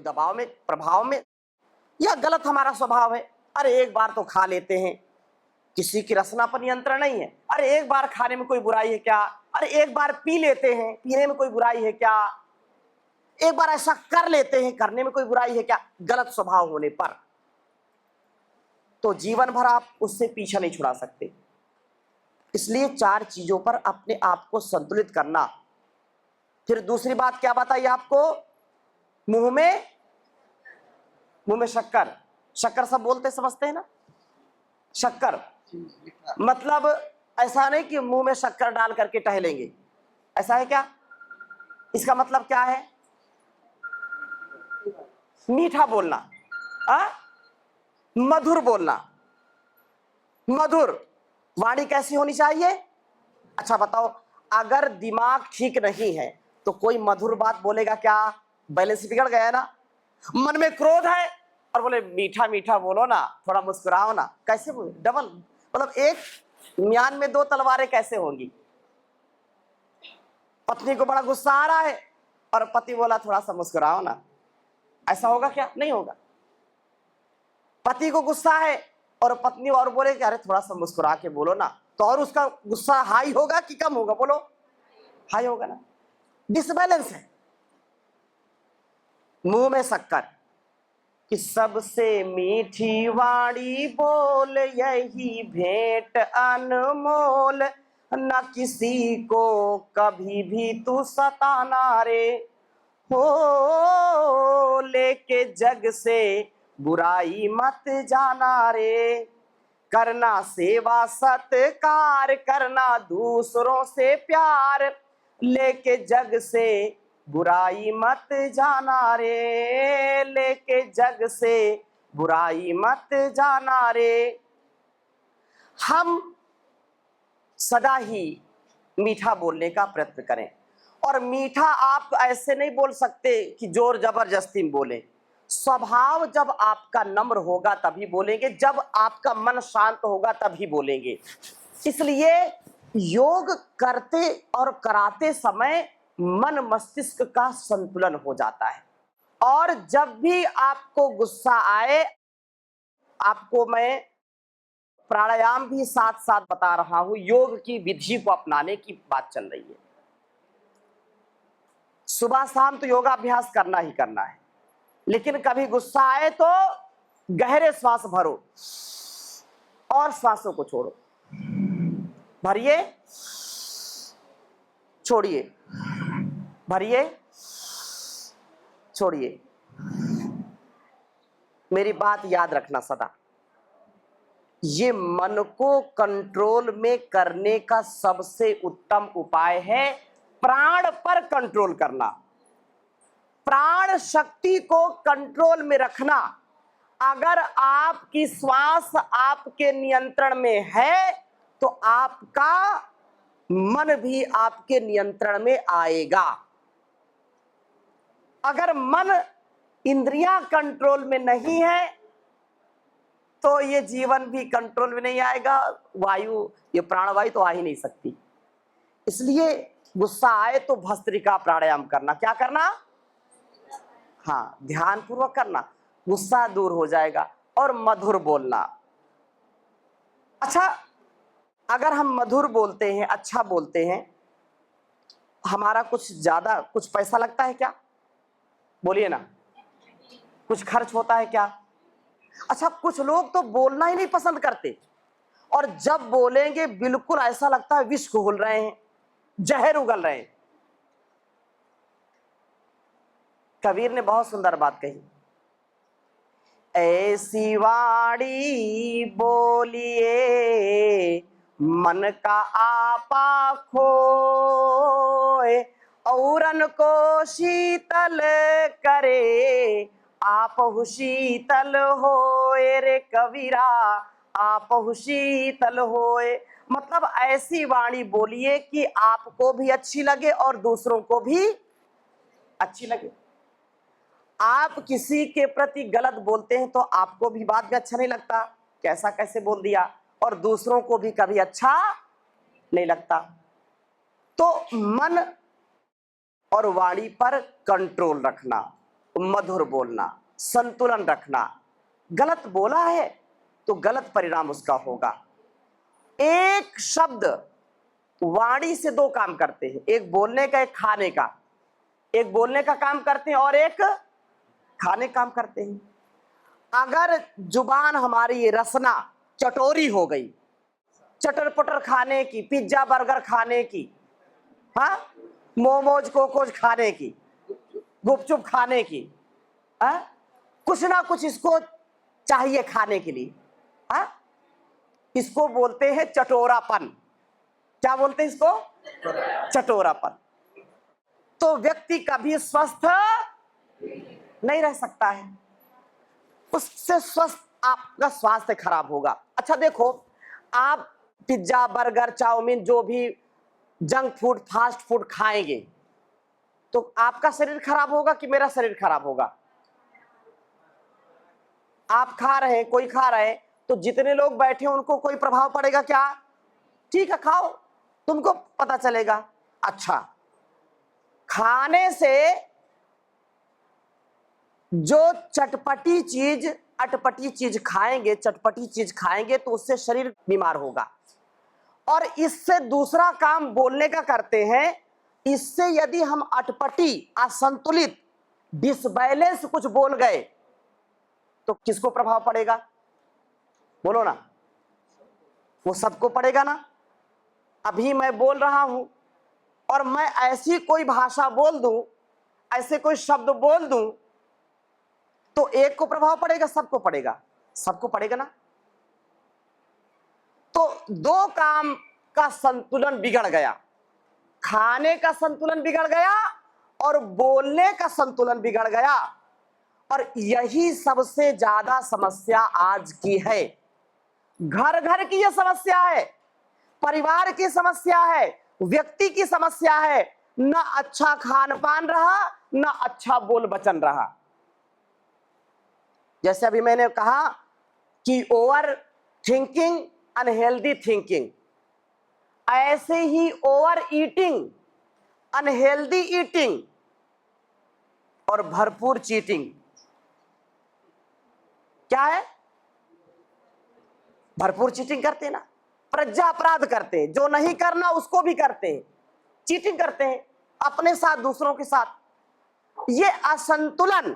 कोई दबाव में, प्रभाव में, या गलत हमारा स्वभाव है। अरे एक बार तो खा लेते हैं, किसी की रसना पर नियंत्रण नहीं है। अरे एक बार खाने में कोई बुराई है क्या? अरे एक बार पी लेते हैं, पीने में कोई बुराई है क्या? एक बार ऐसा कर लेते हैं, करने में कोई बुराई है क्या? गलत स्वभाव होने पर तो जीवन भर आप उससे पीछा नहीं छुड़ा सकते। इसलिए 4 चीजों पर अपने आप को संतुलित करना। फिर दूसरी बात क्या बताइए आपको? मुंह में शक्कर। शक्कर सब बोलते समझते हैं ना? शक्कर मतलब ऐसा नहीं कि मुंह में शक्कर डाल करके टहलेंगे, ऐसा है क्या? इसका मतलब क्या है? मीठा बोलना, मधुर बोलना। मधुर वाणी कैसी होनी चाहिए? अच्छा बताओ, अगर दिमाग ठीक नहीं है तो कोई मधुर बात बोलेगा क्या? बैलेंस बिगड़ गया है ना। मन में क्रोध है और बोले मीठा मीठा बोलो ना, थोड़ा मुस्कुराओ ना, कैसे बोले? डबल, मतलब एक म्यान में 2 तलवारें कैसे होंगी? पत्नी को बड़ा गुस्सा आ रहा है और पति बोला थोड़ा सा मुस्कुराओ ना, ऐसा होगा क्या? नहीं होगा। पति को गुस्सा है और पत्नी और बोले कि अरे थोड़ा सा मुस्कुरा के बोलो ना, तो और उसका गुस्सा हाई होगा कि कम होगा? बोलो, हाई होगा ना। डिसबैलेंस है। मुंह में शक्कर कि सबसे मीठी वाणी बोल, यही भेंट अनमोल, न किसी को कभी भी तू सताना रे, हो लेके जग से बुराई मत जाना रे, करना सेवा सत्कार, करना दूसरों से प्यार, लेके जग से बुराई मत जाना रे, लेके जग से बुराई मत जाना रे। हम सदा ही मीठा बोलने का प्रयत्न करें। और मीठा आप ऐसे नहीं बोल सकते कि जोर जबरदस्ती में बोले। स्वभाव जब आपका नम्र होगा तभी बोलेंगे, जब आपका मन शांत होगा तभी बोलेंगे। इसलिए योग करते और कराते समय मन मस्तिष्क का संतुलन हो जाता है। और जब भी आपको गुस्सा आए, आपको मैं प्राणायाम भी साथ साथ बता रहा हूं, योग की विधि को अपनाने की बात चल रही है। सुबह शाम तो योगाभ्यास करना ही करना है, लेकिन कभी गुस्सा आए तो गहरे श्वास भरो और श्वासों को छोड़ो। भरिए, छोड़िए, भरिए, छोड़िए। मेरी बात याद रखना सदा, ये मन को कंट्रोल में करने का सबसे उत्तम उपाय है प्राण पर कंट्रोल करना। प्राण शक्ति को कंट्रोल में रखना। अगर आपकी श्वास आपके नियंत्रण में है तो आपका मन भी आपके नियंत्रण में आएगा। अगर मन इंद्रियां कंट्रोल में नहीं है तो ये जीवन भी कंट्रोल में नहीं आएगा। वायु, ये प्राणवायु तो आ ही नहीं सकती। इसलिए गुस्सा आए तो भस्त्रिका प्राणायाम करना। क्या करना? हाँ, ध्यान पूर्वक करना, गुस्सा दूर हो जाएगा। और मधुर बोलना। अच्छा, अगर हम मधुर बोलते हैं, अच्छा बोलते हैं, हमारा कुछ ज्यादा कुछ पैसा लगता है क्या? बोलिए ना। कुछ खर्च होता है क्या? अच्छा, कुछ लोग तो बोलना ही नहीं पसंद करते और जब बोलेंगे बिल्कुल ऐसा लगता है विष घोल रहे हैं, जहर उगल रहे हैं। कबीर ने बहुत सुंदर बात कही, ऐसी वाणी बोलिए मन का आपा खोए, औरन को शीतल करे आपहु शीतल होए रे कबीरा, आपहु शीतल होए। मतलब ऐसी वाणी बोलिए कि आपको भी अच्छी लगे और दूसरों को भी अच्छी लगे। आप किसी के प्रति गलत बोलते हैं तो आपको भी बाद में अच्छा नहीं लगता, कैसा कैसे बोल दिया, और दूसरों को भी कभी अच्छा नहीं लगता। तो मन और वाणी पर कंट्रोल रखना। मधुर बोलना, संतुलन रखना। गलत बोला है तो गलत परिणाम उसका होगा। एक शब्द वाणी से दो काम करते हैं, एक बोलने का, एक खाने का। एक बोलने का काम करते हैं और एक खाने का काम करते हैं। अगर जुबान हमारी रसना चटोरी हो गई, चटर पटर खाने की, पिज्जा बर्गर खाने की, हाँ, मोमोज कोकोज खाने की, गुपचुप खाने की, हाँ, कुछ ना कुछ इसको चाहिए खाने के लिए, हाँ, इसको बोलते हैं चटोरापन। क्या बोलते हैं इसको? चटोरापन। तो व्यक्ति कभी स्वस्थ नहीं रह सकता है, उससे स्वस्थ आपका स्वास्थ्य खराब होगा। अच्छा देखो, आप पिज्जा बर्गर चाउमीन जो भी जंक फूड फास्ट फूड खाएंगे तो आपका शरीर खराब होगा कि मेरा शरीर खराब होगा? आप खा रहे हैं, कोई खा रहे हैं, तो जितने लोग बैठे हैं उनको कोई प्रभाव पड़ेगा क्या? ठीक है, खाओ, तुमको पता चलेगा। अच्छा, खाने से जो चटपटी चीज अटपटी चीज खाएंगे, चटपटी चीज खाएंगे तो उससे शरीर बीमार होगा। और इससे दूसरा काम बोलने का करते हैं, इससे यदि हम अटपटी, असंतुलित, डिसबैलेंस कुछ बोल गए तो किसको प्रभाव पड़ेगा? बोलो ना, वो सबको पड़ेगा ना। अभी मैं बोल रहा हूं और मैं ऐसी कोई भाषा बोल दूं, ऐसे कोई शब्द बोल दूं तो एक को प्रभाव पड़ेगा, सबको पड़ेगा? सबको पड़ेगा ना। तो दो काम का संतुलन बिगड़ गया, खाने का संतुलन बिगड़ गया और बोलने का संतुलन बिगड़ गया। और यही सबसे ज्यादा समस्या आज की है। घर घर की यह समस्या है, परिवार की समस्या है, व्यक्ति की समस्या है। न अच्छा खान पान रहा, न अच्छा बोल वचन रहा। जैसे अभी मैंने कहा कि ओवर थिंकिंग अनहेल्दी थिंकिंग, ऐसे ही ओवर ईटिंग अनहेल्दी ईटिंग और भरपूर चीटिंग क्या है? भरपूर चीटिंग करते हैं ना, प्रज्ञा अपराध करते हैं, जो नहीं करना उसको भी करते हैं, चीटिंग करते हैं अपने साथ, दूसरों के साथ। ये असंतुलन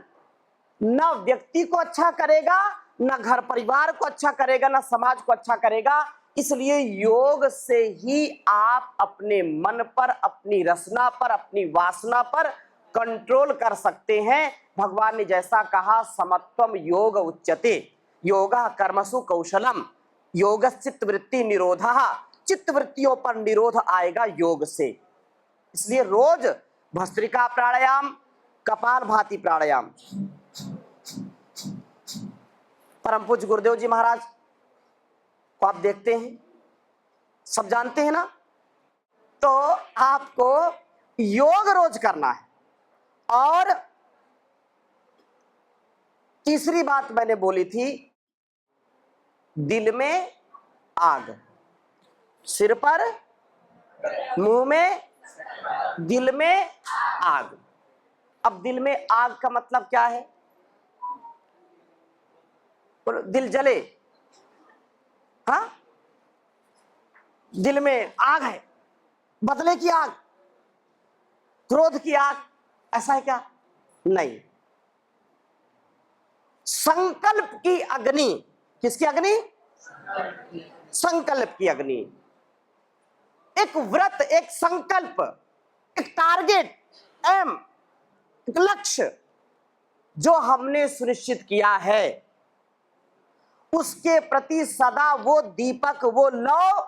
न व्यक्ति को अच्छा करेगा, न घर परिवार को अच्छा करेगा, न समाज को अच्छा करेगा। इसलिए योग से ही आप अपने मन पर, अपनी रसना पर, अपनी वासना पर कंट्रोल कर सकते हैं। भगवान ने जैसा कहा, समत्वम योग उच्यते, योगा कर्मसु कौशलम, योग चित्त वृत्ति निरोधः, चित्त वृत्तियों पर निरोध आएगा योग से। इसलिए रोज भस्त्रिका प्राणायाम, कपाल भाती प्राणायाम। परम पूज्य गुरुदेव जी महाराज को आप देखते हैं, सब जानते हैं ना। तो आपको योग रोज करना है। और तीसरी बात मैंने बोली थी, दिल में आग, सिर पर, मुंह में, दिल में आग। अब दिल में आग का मतलब क्या है? बोलो, दिल जले, हाँ, दिल में आग है, बदले की आग, क्रोध की आग, ऐसा है क्या? नहीं। संकल्प की अग्नि, किसकी अग्नि? संकल्प की अग्नि। एक व्रत, एक संकल्प, एक टारगेट, एम, एक लक्ष्य जो हमने सुनिश्चित किया है, उसके प्रति सदा वो दीपक, वो लौ,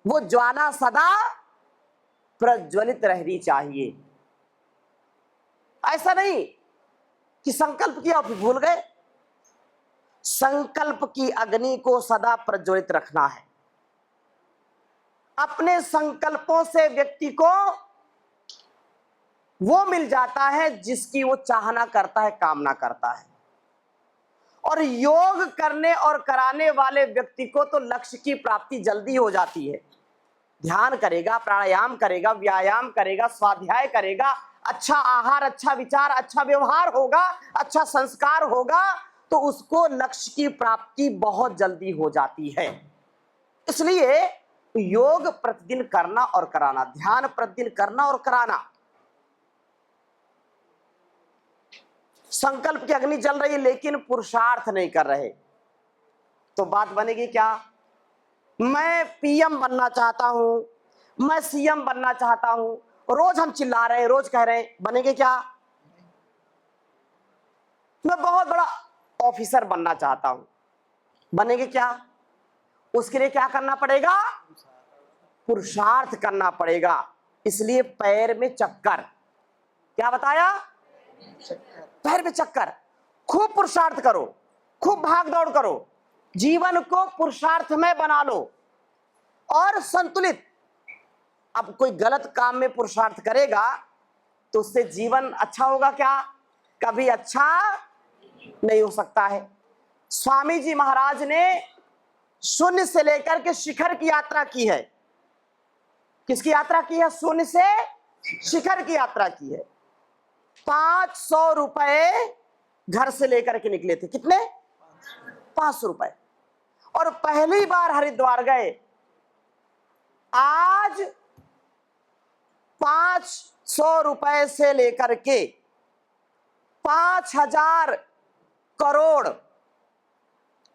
वो ज्वाला सदा प्रज्वलित रहनी चाहिए। ऐसा नहीं कि संकल्प किया फिर भूल गए। संकल्प की अग्नि को सदा प्रज्वलित रखना है। अपने संकल्पों से व्यक्ति को वो मिल जाता है जिसकी वो चाहना करता है, कामना करता है। और योग करने और कराने वाले व्यक्ति को तो लक्ष्य की प्राप्ति जल्दी हो जाती है। ध्यान करेगा, प्राणायाम करेगा, व्यायाम करेगा, स्वाध्याय करेगा, अच्छा आहार, अच्छा विचार, अच्छा व्यवहार होगा, अच्छा संस्कार होगा, तो उसको लक्ष्य की प्राप्ति बहुत जल्दी हो जाती है। इसलिए योग प्रतिदिन करना और कराना, ध्यान प्रतिदिन करना और कराना। संकल्प की अग्नि जल रही है लेकिन पुरुषार्थ नहीं कर रहे, तो बात बनेगी क्या? मैं पीएम बनना चाहता हूं, मैं सीएम बनना चाहता हूं, रोज हम चिल्ला रहे हैं, रोज कह रहे हैं, बनेंगे क्या? मैं बहुत बड़ा ऑफिसर बनना चाहता हूं, बनेंगे क्या? उसके लिए क्या करना पड़ेगा? पुरुषार्थ करना पड़ेगा। इसलिए पैर में चक्कर, क्या बताया? पैर में चक्कर। खूब पुरुषार्थ करो, खूब भाग दौड़ करो, जीवन को पुरुषार्थ में बना लो और संतुलित। अब कोई गलत काम में पुरुषार्थ करेगा तो उससे जीवन अच्छा होगा क्या? कभी अच्छा नहीं हो सकता है। स्वामी जी महाराज ने शून्य से लेकर के शिखर की यात्रा की है। किसकी यात्रा की है? शून्य से शिखर की यात्रा की है। 500 रुपए घर से लेकर के निकले थे। कितने? 500 रुपए। और पहली बार हरिद्वार गए। आज 500 रुपए से लेकर के 5000 करोड़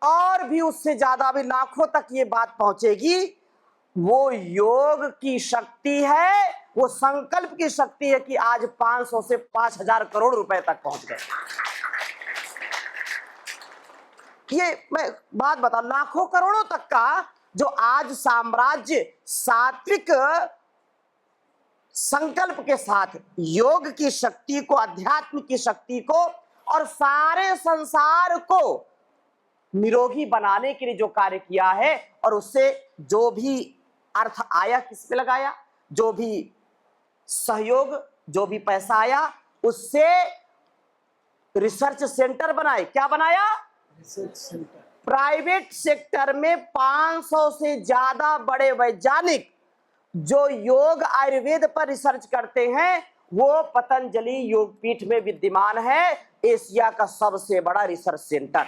और भी उससे ज्यादा भी लाखों तक ये बात पहुंचेगी। वो योग की शक्ति है, वो संकल्प की शक्ति है कि आज 500 से 5000 करोड़ रुपए तक पहुंच गए। ये मैं बात बता, लाखों करोड़ों तक का जो आज साम्राज्य सात्विक संकल्प के साथ योग की शक्ति को, अध्यात्म की शक्ति को और सारे संसार को निरोगी बनाने के लिए जो कार्य किया है, और उससे जो भी अर्थ आया किस पे लगाया, जो भी सहयोग, जो भी पैसा आया, उससे रिसर्च सेंटर बनाए। क्या बनाया? Research centre. प्राइवेट सेक्टर में 500 से ज्यादा बड़े वैज्ञानिक जो योग आयुर्वेद पर रिसर्च करते हैं, वो पतंजलि योगपीठ में विद्यमान है, एशिया का सबसे बड़ा रिसर्च सेंटर,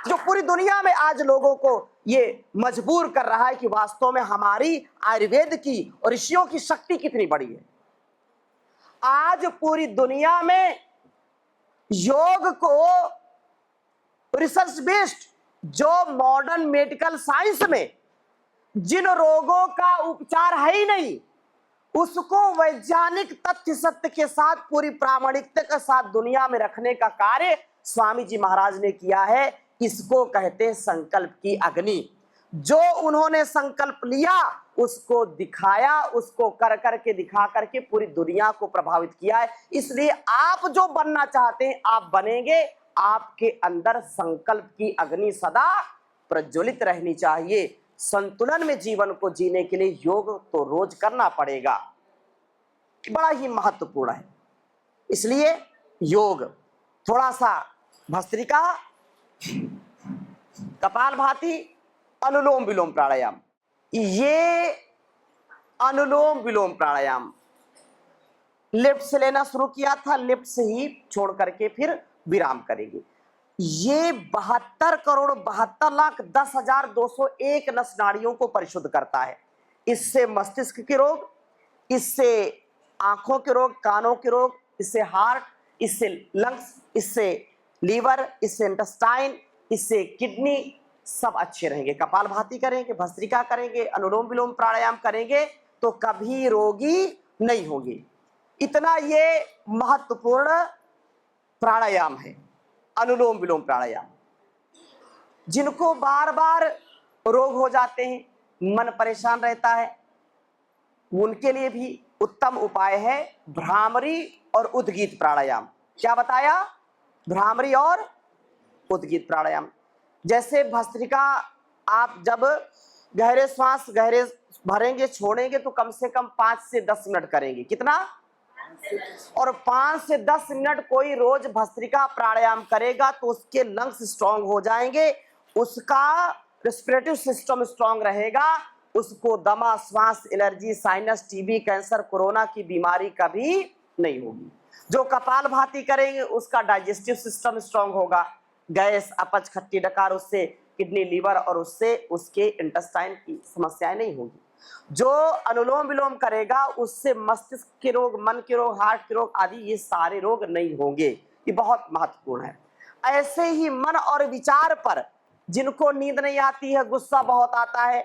जो पूरी दुनिया में आज लोगों को ये मजबूर कर रहा है कि वास्तव में हमारी आयुर्वेद की और ऋषियों की शक्ति कितनी बड़ी है। आज पूरी दुनिया में योग को रिसर्च बेस्ड, जो मॉडर्न मेडिकल साइंस में जिन रोगों का उपचार है ही नहीं, उसको वैज्ञानिक तथ्य सत्य के साथ पूरी प्रामाणिकता के साथ दुनिया में रखने का कार्य स्वामी जी महाराज ने किया है। इसको कहते हैं संकल्प की अग्नि। जो उन्होंने संकल्प लिया उसको दिखाया, उसको कर करके दिखा करके पूरी दुनिया को प्रभावित किया है। इसलिए आप जो बनना चाहते हैं आप बनेंगे। आपके अंदर संकल्प की अग्नि सदा प्रज्वलित रहनी चाहिए। संतुलन में जीवन को जीने के लिए योग तो रोज करना पड़ेगा, बड़ा ही महत्वपूर्ण है। इसलिए योग, थोड़ा सा भस्त्रिका, कपालभाति, अनुलोम विलोम प्राणायाम। ये अनुलोम विलोम प्राणायाम लेफ्ट से लेना शुरू किया था, लेफ्ट से ही छोड़ करके फिर विराम करेंगे। ये 72,72,10,201 नस नाड़ियों को परिशुद्ध करता है। इससे मस्तिष्क के रोग, इससे आंखों के रोग, कानों के रोग, इससे हार्ट, इससे लंग्स, इससे लीवर, इससे इंटेस्टाइन, इससे किडनी, सब अच्छे रहेंगे। कपालभाति करेंगे, भस्त्रिका करेंगे, अनुलोम विलोम प्राणायाम करेंगे तो कभी रोगी नहीं होगी। इतना ये महत्वपूर्ण प्राणायाम है अनुलोम विलोम प्राणायाम। जिनको बार बार रोग हो जाते हैं, मन परेशान रहता है, उनके लिए भी उत्तम उपाय है भ्रामरी और उद्गीत प्राणायाम। क्या बताया? भ्रामरी और उद्गीत प्राणायाम। जैसे भस्त्रिका, आप जब गहरे श्वास गहरे भरेंगे, छोड़ेंगे तो कम से कम 5 से 10 मिनट करेंगे। कितना? और 5 से 10 मिनट कोई रोज भस्त्रिका प्राणायाम करेगा तो उसके लंग्स स्ट्रांग हो जाएंगे, उसका रेस्पिरेटरी सिस्टम स्ट्रांग रहेगा, उसको दमा, श्वास, allergy, sinus, TB, cancer, corona की बीमारी कभी नहीं होगी। जो कपालभाति करेंगे उसका डाइजेस्टिव सिस्टम स्ट्रांग होगा, गैस, अपच, खट्टी डकार, उससे किडनी, लीवर और उससे उसके इंटेस्टाइन की समस्याएं नहीं होगी। जो अनुलोम विलोम करेगा उससे मस्तिष्क के रोग, मन के रोग, हार्ट के रोग आदि ये सारे रोग नहीं होंगे। ये बहुत महत्वपूर्ण है। ऐसे ही मन और विचार पर, जिनको नींद नहीं आती है, गुस्सा बहुत आता है,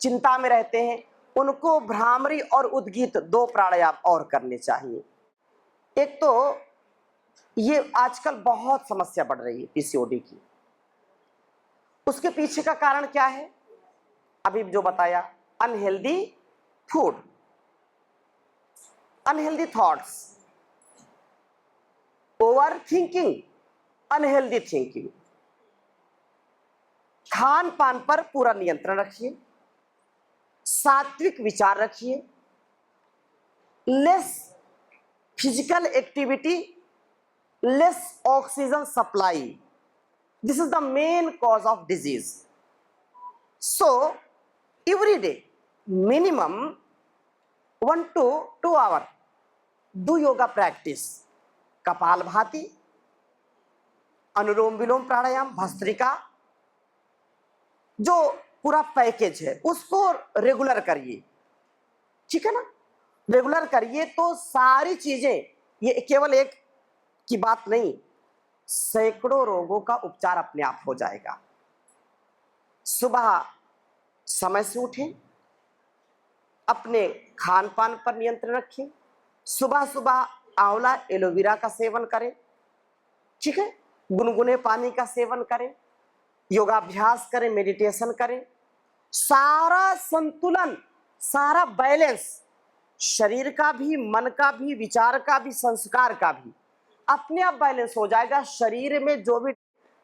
चिंता में रहते हैं, उनको भ्रामरी और उद्गीत 2 प्राणायाम और करने चाहिए। एक तो ये आजकल बहुत समस्या बढ़ रही है पीसीओडी की, उसके पीछे का कारण क्या है? अभी जो बताया, unhealthy food, unhealthy thoughts, over thinking, unhealthy thinking. Khan पान पर पूरा नियंत्रण रखिए, सात्विक विचार रखिए, less physical activity, less oxygen supply, this is the main cause of disease. So every day minimum 1 to 2 hour do yoga practice, kapalbhati, anulom vilom pranayam, bhastrika, जो पूरा पैकेज है उसको रेगुलर करिए, ठीक है ना? रेगुलर करिए तो सारी चीजें, ये केवल एक की बात नहीं, सैकड़ों रोगों का उपचार अपने आप हो जाएगा। सुबह समय से उठें, अपने खान पान पर नियंत्रण रखें, सुबह सुबह आंवला एलोवेरा का सेवन करें, ठीक है, गुनगुने पानी का सेवन करें, योगाभ्यास करें, मेडिटेशन करें। सारा संतुलन, सारा बैलेंस, शरीर का भी, मन का भी, विचार का भी, संस्कार का भी अपने आप बैलेंस हो जाएगा। शरीर में जो भी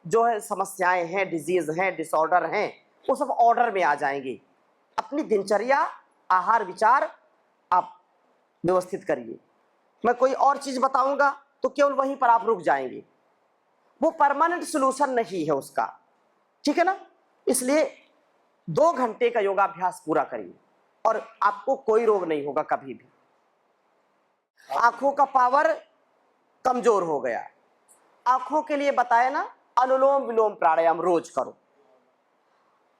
जो है समस्याएं हैं, डिजीज हैं, डिसऑर्डर हैं, वो सब ऑर्डर में आ जाएंगे। अपनी दिनचर्या, आहार, विचार आप व्यवस्थित करिए। मैं कोई और चीज बताऊंगा तो केवल वहीं पर आप रुक जाएंगे, वो परमानेंट सॉल्यूशन नहीं है उसका, ठीक है ना? इसलिए 2 घंटे का योगाभ्यास पूरा करिए और आपको कोई रोग नहीं होगा कभी भी। आंखों का पावर कमजोर हो गया, आंखों के लिए बताया ना, अनुलोम विलोम प्राणायाम रोज करो।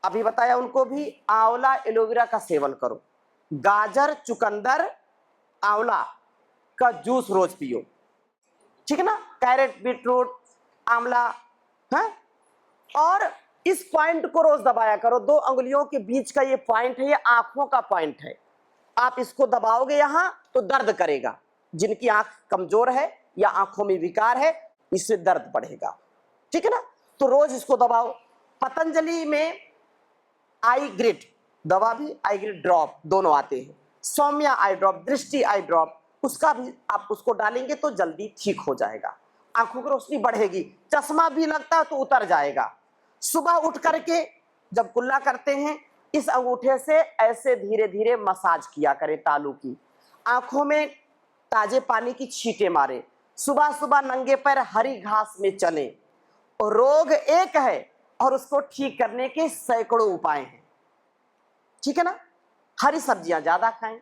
अभी बताया उनको भी, आंवला एलोवेरा का सेवन करो, गाजर, चुकंदर, आंवला का जूस रोज पियो, ठीक है ना? कैरेट, बीटरूट, आंवला है। और इस पॉइंट को रोज दबाया करो, 2 अंगुलियों के बीच का ये पॉइंट है, ये आंखों का पॉइंट है। आप इसको दबाओगे यहां तो दर्द करेगा, जिनकी आंख कमजोर है या आंखों में विकार है, इससे दर्द बढ़ेगा, ठीक है ना? तो रोज इसको दबाओ। पतंजलि में आई ग्रिड दवा भी, आई ग्रिड ड्रॉप दोनों आते हैं, सौम्या आई ड्रॉप, दृष्टि आई ड्रॉप, उसका भी आप उसको डालेंगे तो जल्दी ठीक हो जाएगा, आंखों की रोशनी बढ़ेगी, चश्मा भी लगता है तो उतर जाएगा। सुबह उठ करके जब कुल्ला करते हैं, इस अंगूठे से ऐसे धीरे धीरे मसाज किया करें तालू की, आंखों में ताजे पानी की छींटे मारे, सुबह सुबह नंगे पैर हरी घास में चले। रोग एक है और उसको ठीक करने के सैकड़ों उपाय हैं, ठीक है ना? हरी सब्जियां ज्यादा खाएं,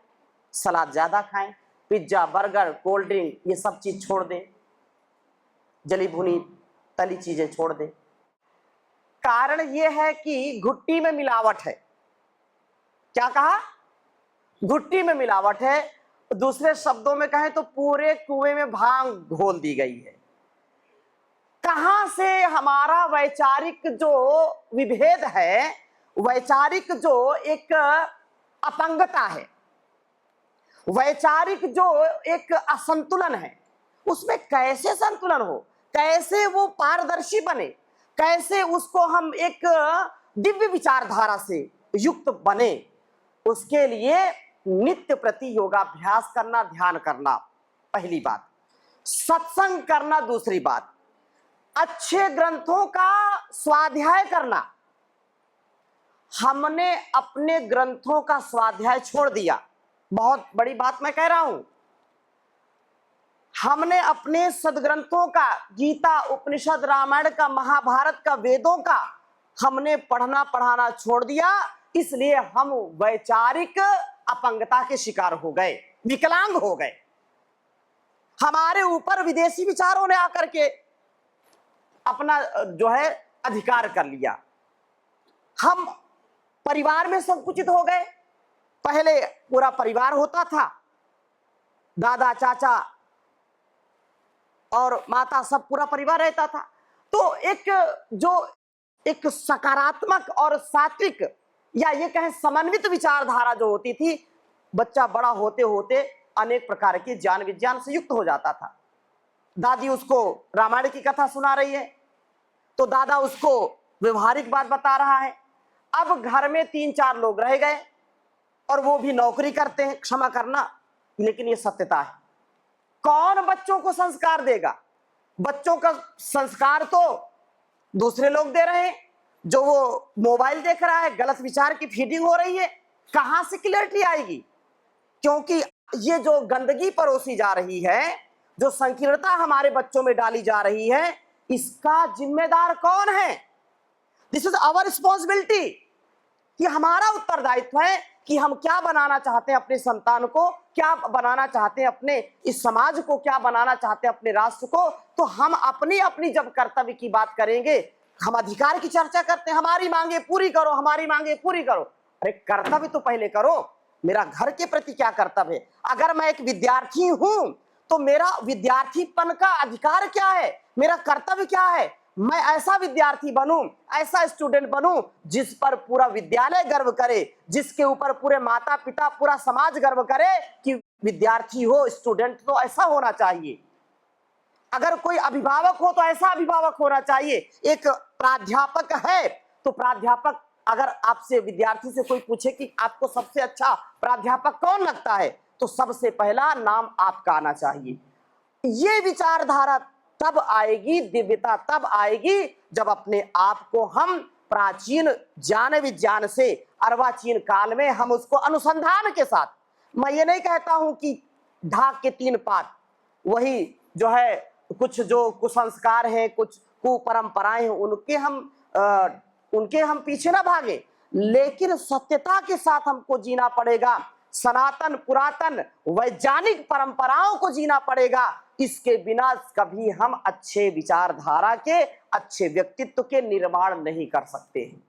सलाद ज्यादा खाएं, पिज्जा, बर्गर, कोल्ड ड्रिंक ये सब चीज छोड़ दें, जली भुनी तली चीजें छोड़ दें। कारण यह है कि घुट्टी में मिलावट है। क्या कहा? घुट्टी में मिलावट है। दूसरे शब्दों में कहें तो पूरे कुएं में भांग घोल दी गई है। कहां से हमारा वैचारिक जो विभेद है, वैचारिक जो एक अपंगता है, वैचारिक जो एक असंतुलन है, उसमें कैसे संतुलन हो, कैसे वो पारदर्शी बने, कैसे उसको हम एक दिव्य विचारधारा से युक्त बने, उसके लिए नित्य प्रति योगाभ्यास करना, ध्यान करना पहली बात, सत्संग करना दूसरी बात, अच्छे ग्रंथों का स्वाध्याय करना। हमने अपने ग्रंथों का स्वाध्याय छोड़ दिया, बहुत बड़ी बात मैं कह रहा हूं। हमने अपने सदग्रंथों का, गीता, उपनिषद, रामायण का, महाभारत का, वेदों का हमने पढ़ना पढ़ाना छोड़ दिया। इसलिए हम वैचारिक अपंगता के शिकार हो गए, विकलांग हो गए। हमारे ऊपर विदेशी विचारों ने आकर के अपना जो है अधिकार कर लिया। हम परिवार में संकुचित हो गए। पहले पूरा परिवार होता था, दादा चाचा और माता, सब पूरा परिवार रहता था। तो एक सकारात्मक और सात्विक या ये कहें समन्वित विचारधारा जो होती थी, बच्चा बड़ा होते होते अनेक प्रकार के ज्ञान विज्ञान से युक्त हो जाता था। दादी उसको रामायण की कथा सुना रही है तो दादा उसको व्यवहारिक बात बता रहा है। अब घर में 3-4 लोग रह गए और वो भी नौकरी करते हैं, क्षमा करना, लेकिन ये सत्यता है। कौन बच्चों को संस्कार देगा? बच्चों का संस्कार तो दूसरे लोग दे रहे हैं। जो वो मोबाइल देख रहा है, गलत विचार की फीडिंग हो रही है, कहां से क्लियरिटी आएगी? क्योंकि ये जो गंदगी परोसी जा रही है, जो संकीर्णता हमारे बच्चों में डाली जा रही है, इसका जिम्मेदार कौन है? This is our responsibility. ये हमारा उत्तरदायित्व है कि हम क्या बनाना चाहते हैं अपने संतान को, क्या बनाना चाहते हैं अपने इस समाज को, क्या बनाना चाहते हैं अपने राष्ट्र को। तो हम अपनी अपनी जब कर्तव्य की बात करेंगे, हम अधिकार की चर्चा करते हैं, हमारी मांगे पूरी करो, हमारी मांगे पूरी करो। अरे कर्तव्य तो पहले करो। मेरा घर के प्रति क्या कर्तव्य है? अगर मैं एक विद्यार्थी हूं तो मेरा विद्यार्थीपन का अधिकार क्या है, मेरा कर्तव्य क्या है? मैं ऐसा विद्यार्थी बनूं, ऐसा स्टूडेंट बनूं जिस पर पूरा विद्यालय गर्व करे, जिसके ऊपर पूरे माता पिता, पूरा समाज गर्व करे कि विद्यार्थी हो, स्टूडेंट तो ऐसा होना चाहिए। अगर कोई अभिभावक हो तो ऐसा अभिभावक होना चाहिए। एक प्राध्यापक है तो प्राध्यापक, अगर आपसे विद्यार्थी से कोई पूछे कि आपको सबसे अच्छा प्राध्यापक कौन लगता है, तो सबसे पहला नाम आपका आना चाहिए। ये विचारधारा तब आएगी, दिव्यता तब आएगी जब अपने आप को हम प्राचीन ज्ञान विज्ञान से, अर्वाचीन काल में हम उसको अनुसंधान के साथ, मैं ये नहीं कहता हूं कि ढाक के 3 पात, वही जो है कुछ जो कुसंस्कार हैं, कुछ कुपरंपराएं हैं, उनके हम पीछे ना भागे, लेकिन सत्यता के साथ हमको जीना पड़ेगा। सनातन पुरातन वैज्ञानिक परंपराओं को जीना पड़ेगा। इसके बिना कभी हम अच्छे विचारधारा के, अच्छे व्यक्तित्व के निर्माण नहीं कर सकते हैं।